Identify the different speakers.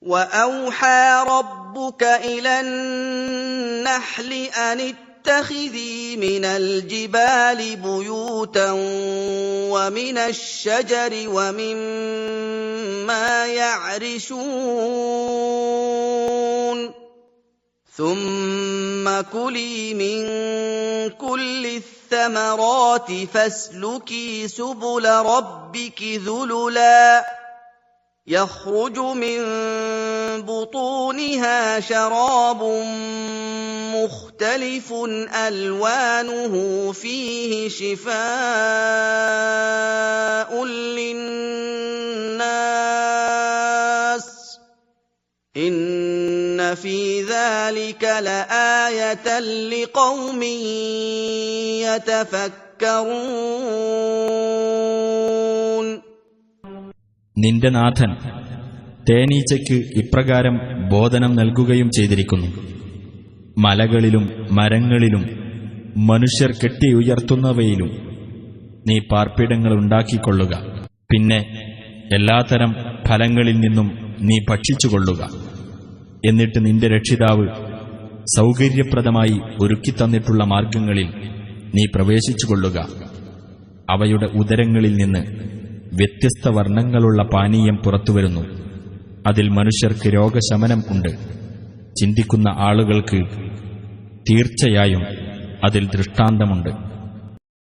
Speaker 1: وأوحى ربك إلى النحل أن اتخذي من الجبال بيوتا ومن الشجر ومما يعرشون ثم كلي من كل الثمرات فاسلكي سبل ربك ذللا يخرج من بطونها شراب مختلف ألوانه فيه شفاء للناس إن في ذلك لآية لقوم يتفكرون.
Speaker 2: നിന്റെ നാഥൻ തേനീച്ചയ്ക്ക് ഇപ്രകാരം ബോധനം നൽകുകയും ചെയ്തിരിക്കുന്നു: മലകളിലും മരങ്ങളിലും മനുഷ്യർ കെട്ടിയുയർത്തുന്നവയിലും നീ പാർപ്പിടങ്ങൾ ഉണ്ടാക്കിക്കൊള്ളുക. പിന്നെ എല്ലാത്തരം ഫലങ്ങളിൽ നിന്നും നീ ഭക്ഷിച്ചുകൊള്ളുക. എന്നിട്ട് നിന്റെ രക്ഷിതാവ് സൗകര്യപ്രദമായി ഒരുക്കിത്തന്നിട്ടുള്ള മാർഗങ്ങളിൽ നീ പ്രവേശിച്ചുകൊള്ളുക. അവയുടെ ഉദരങ്ങളിൽ നിന്ന് വ്യത്യസ്ത വർണ്ണങ്ങളുള്ള പാനീയം പുറത്തുവരുന്നു. അതിൽ മനുഷ്യർക്ക് രോഗശമനം ഉണ്ട്. ചിന്തിക്കുന്ന ആളുകൾക്ക് തീർച്ചയായും അതിൽ ദൃഷ്ടാന്തമുണ്ട്.